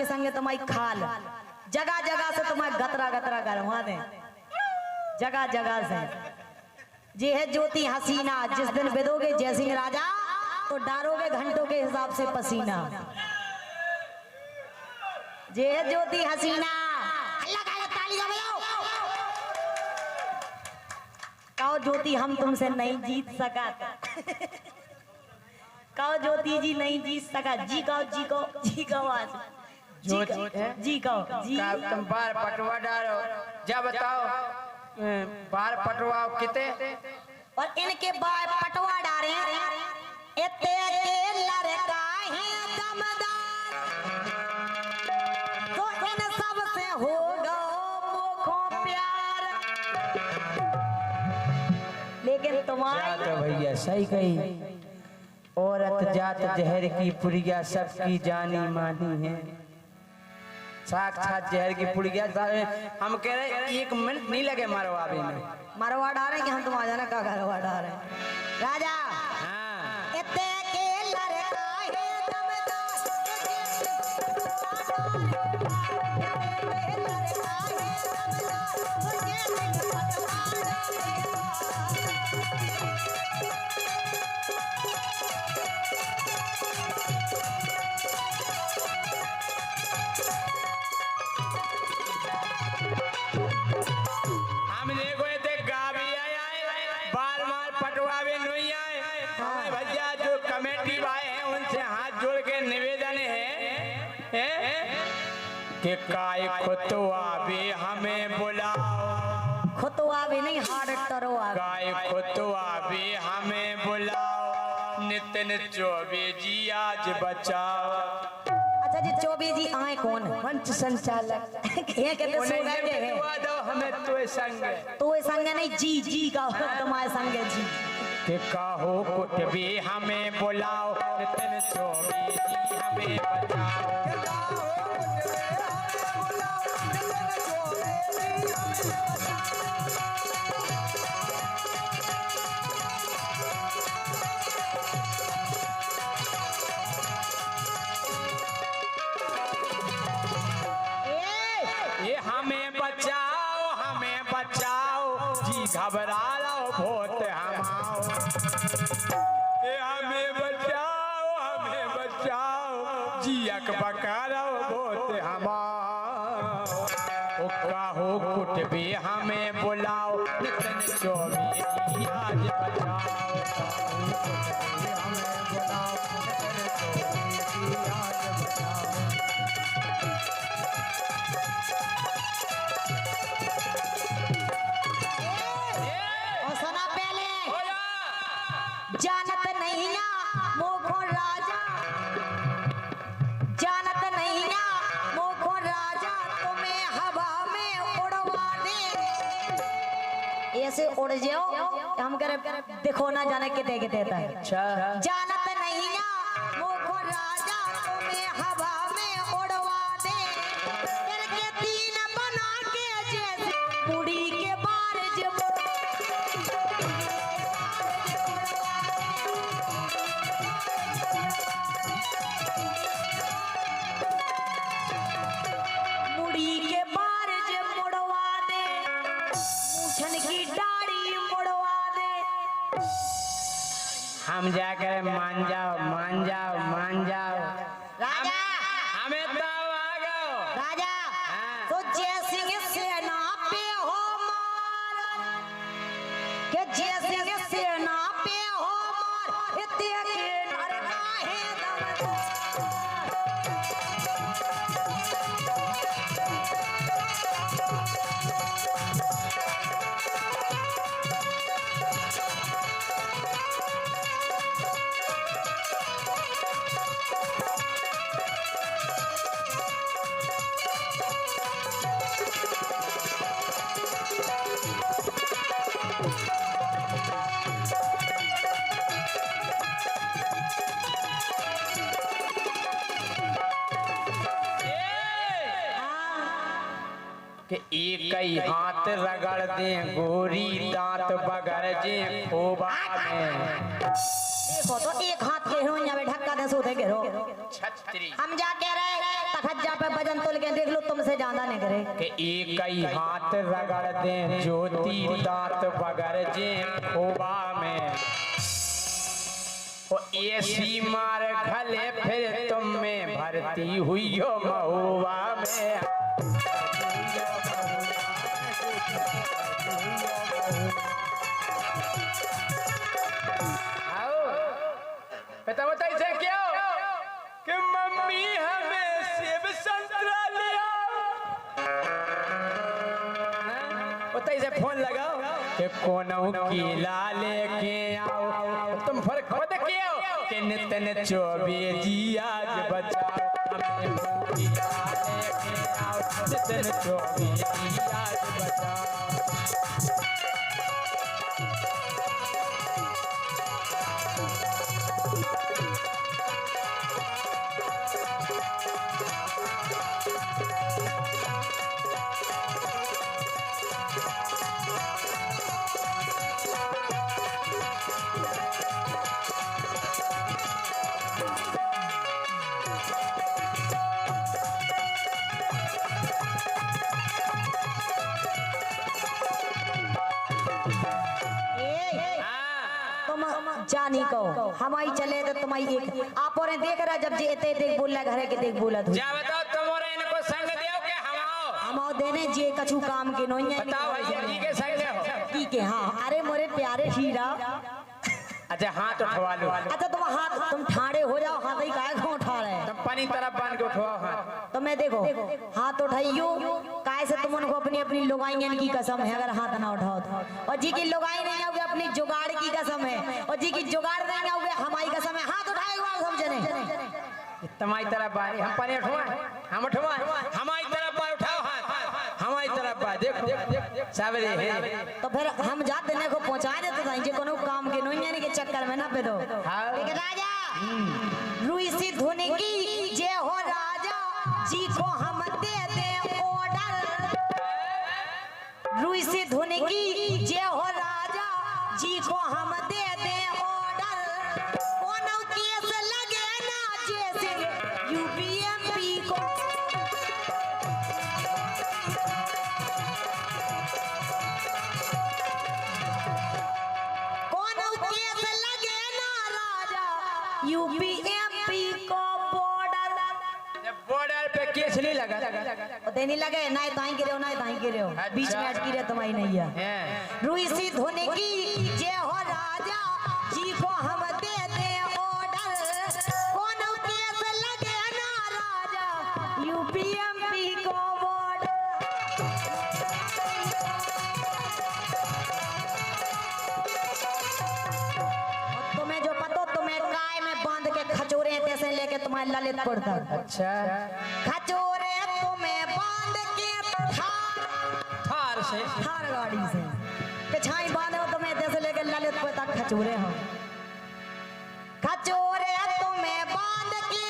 के संगे तुम्हारी खाल, जगह जगह से तुम्हारे गतरा गतरा गरवा दे, जगह जगह से। ये है ज्योति हसीना, जिस दिन बेदोगे जय सिंह राजा तो डारोगे घंटों के हिसाब से पसीना। ये है ज्योति हसीना। कहो ज्योति हम तुमसे नहीं जीत सका, कहो ज्योति जी नहीं जीत सका। जी कहो, जी कहो, जी कहो आज जी कहो जी। तुम बार पटवा डालो, जा बताओ बार पटवाओ किते। और इनके बार पटवा डाले इतने के लड़का है दमदार, तो इन सब से होगा मुखों प्यार। लेकिन तुम्हारी तो भैया सही कही, औरत जात जहर की पुड़िया सबकी जानी मानी है। साक्षात जहर की पुड़िया। हम कह रहे 1 मिनट नहीं लगे मरवावे में। मरवा डाले कि हम तुम आ जाना का गरवा डाले राजा। हाँ। इतने के लड़का है दमदार, कि काय खुतवा भी हमें बुलाओ, खुतवा भी नहीं हार्ड टरवा। काय खुतवा भी हमें बुलाओ, नितिन चौबे जी आज बचाओ। अच्छा जी चौबे जी आए कौन? मंच संचालक। ये कहते सो गए हैं दो हमें तो संग, तो संग नहीं जी जी का तुम्हारे संग जी। कि कहो कुछ भी हमें बुलाओ, नितिन चौबे जी हमें बचाओ। घबरा लो भूत हमाओ, हमें बचाओ जियक बकारो भूत हमाओ। कहो कुछ भी हमें बुलाओ, नितिन चौबे जी आज बचाओ। हमें बुलाओ, नितिन चौबे जी आज बचाओ। जानत नहीं ना मोखो राजा, जानत नहीं ना मोखो राजा, तुम्हें हवा में उड़वा दे। ऐसे उड़ जाओ हम कह रहे देखो ना जाने कितने कितने तक। जानत नहीं ना मोखो राजा, तुम्हें हवा में उड़वा दे। इनके 3 बना के जैसे पूरी के बार हम जाकर मान जाओ मान जाओ मान जाओ। राजा हमें तो आ गए राजा। हाँ। तो जय सिंह सेना पे हो मार, के जय सिंह सेना पे हो मार, इतने के लड़का है दमदार। कि एक ही हाथ रगड़ दे गोरी, दांत बगर जे खोबा में। देखो तो एक हाथ के हो यहाँ ढक्का दे सोते के रो छतरी हम जा कह रहे तखज्जा पे वजन तोल के देख लो तुमसे ज्यादा नहीं करे कि एक ही हाथ रगड़ दे ज्योति दांत बगर जे खोबा में वो ऐसी मार घले फिर तुम में भरती हुई हो महुआ में। पता बताइए क्या कि मम्मी हमें सेब संतरा ले आओ। बताइए फोन लगाओ कि कोनों केला लेके आओ। तुम फर्क खुद कियो कि नितन चौबे जी आज बचाओ हमें केला लेके आओ नितन चौबे जी आज बचाओ। जानी कहो हमारी चले तो तुम्हारी एक आप और देख रहा जब जे एते देख बोल रहा घरे के देख बोला तू जा बताओ तुमरे इनको संग देओ के हम देने जे कछु काम के नहीं है बताओ भैया जी के संग हो की के हां अरे मोरे प्यारे हीरा। अच्छा हाथ उठवा लो। अच्छा तुम ठाड़े हो जाओ हाथ ही काहे को उठा रहे हैं तुम पानी तरफ बांध के उठवाओ हाथ। तो मैं देखो हाथ उठाइयो काहे से तुम उनको अपनी अपनी लुगाइयन की कसम है अगर हाथ ना उठाओ तो और जी की लुगाई नहीं आओगे अपनी जुगाड़ की कसम है और जी की जुगाड़ नहीं आओगे हमारी कसम है हाथ उठाएगा समझे नहीं तुम्हारी तरफ बारी हम पानी उठवाए हम उठवाए हमारी तरफ बार उठाओ हाथ हमारी तरफ बार देखो सावरे है तो फिर हम जात देने को पहुंचा देते थे जे कोनो काम के नहीं यानी के चक्कर में ना पे दो ठीक है राजा रुई सी धुनी की जे हो राजा जी को हम दे दे ऑर्डर रुई सी धुनी की जे हो राजा जी को हम दे दे ऑर्डर कोनो केस लगे ना जैसे यूपीएमपी को यूपीएमपी को बॉर्डर पे केस नहीं लगा नहीं लगे ना दाई गिरे ना दाई गिरे बीच में अटकी रहे तुम्हारी नहीं है रुई सी धोने की जे हो राजा जी को हम दे दे ऑर्डर कोनो केस लगे ना राजा यूपीएमपी को लेके तुम्हारे ललितपुर तक। अच्छा खचोरे तुम्हें बांध के थार से थार गाड़ी से पिछाई बांधे हो तुम्हें जैसे लेके ललितपुर तक खचोरे हो खचोरे तुम्हें बांध के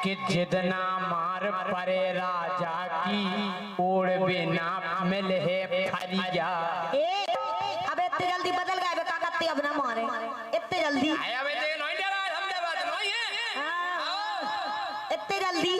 कि जितना मार परे राजा की ओढ़ बिना मिल है फरिया। अबे इतने जल्दी बदल गए बे काका ते अब ना मारे इतने जल्दी इतने जल्दी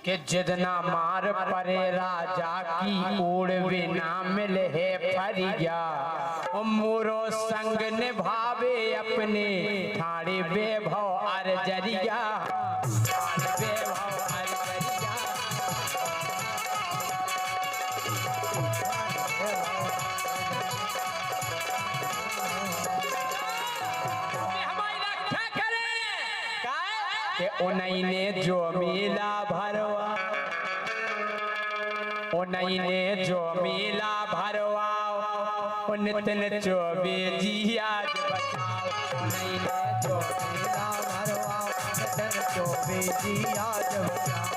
कि जितना मार परे राजा की ओढ़ बिना मिल है फरिया। मोरो संग निभावे अपने ठाणे बेभव अर्जरिया उन्हीं ने जो मिला भरवा, उन्हीं ने जो मिला भरवा, नितिन चौबे जी आज बचाओ। उन्हीं ने जो मिला भरवा, नितिन चौबे जी आज बचाओ।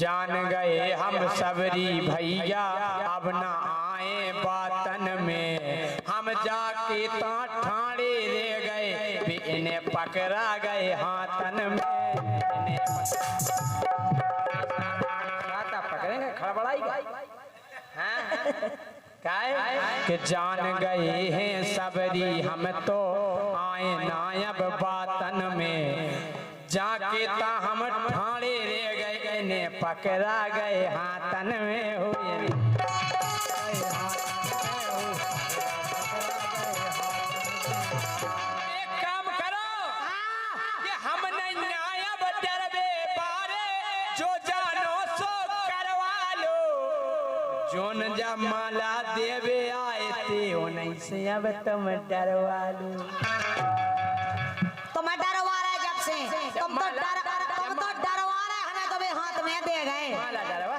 जान गए हम सबरी भैया अब न आए बातन में, हम जाके ठाणे ले गए इन्हें पकड़ा गए हाथन में। पकड़ेंगे खड़बड़ाई कि जान गए हैं सबरी हम तो आए नायब बातन में, जाके ता हम ठाणे ले गए इन्हें पकड़ा गए हाथन में हुए। एक काम करो कि हम नहीं नायब डरबे बारे, जो जानो सो करवा लो। जोन जा माला देवे आए थे उन्हीं से अब तुम डरवा लो। तो मैं डरवा रहा है जब से, तुम तो डरवा रहे हमें, कभी हाथ में दे गए माला डरवा।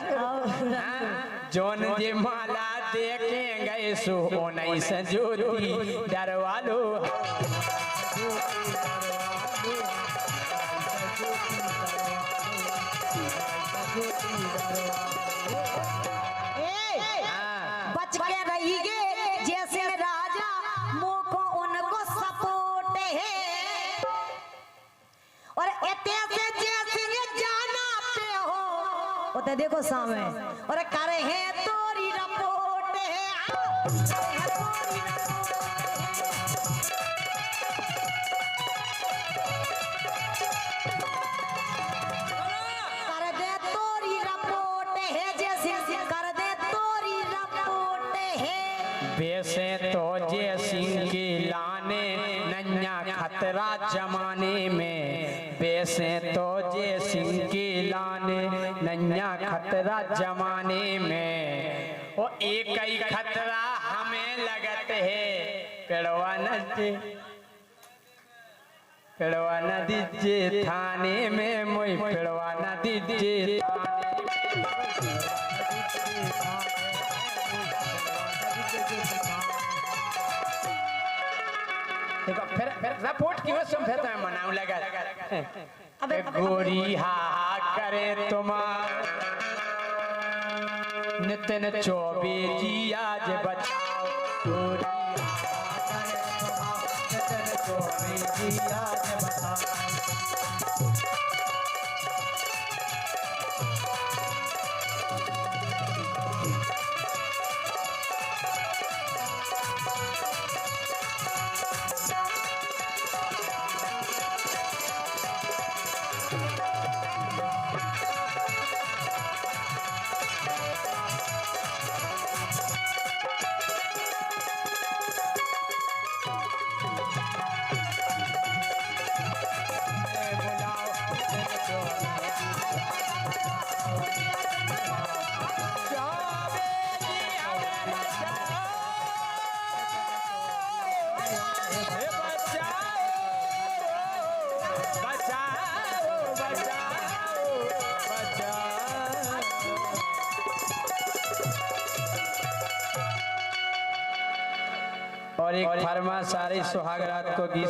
जोन जे माला देखेंगे सो उन्हीं से जोरी डरवा लो। बच के रहिए जैसे राजा, मुंह को उनको सपोर्ट है, और एते से जैसे जाना पे हो वो तो देखो सामने, और करे है तोरी रपोट है, कर दे तोरी रपोट है, जैसे कर दे तोरी रपोट है। वैसे तो जय सिंह की लाने नन्या खतरा जमाने में, वैसे तो जय सिंह की लाने नन्या खतरा जमाने में, वो एक ही खतरा हमें लगत है। पेड़वा न दीजिए थाने में, मोई पेड़वा न दीजिए फिर सपोर्ट की वजह से फिर मैं मनाऊं लगा। अबे गोरी हा करे तुम्हार नितिन चौबे जी आज बचाओ। गोरी हा करे तुम्हार नितिन चौबे जी आज बचाओ। और एक फरमा सारी सुहागरात को गीत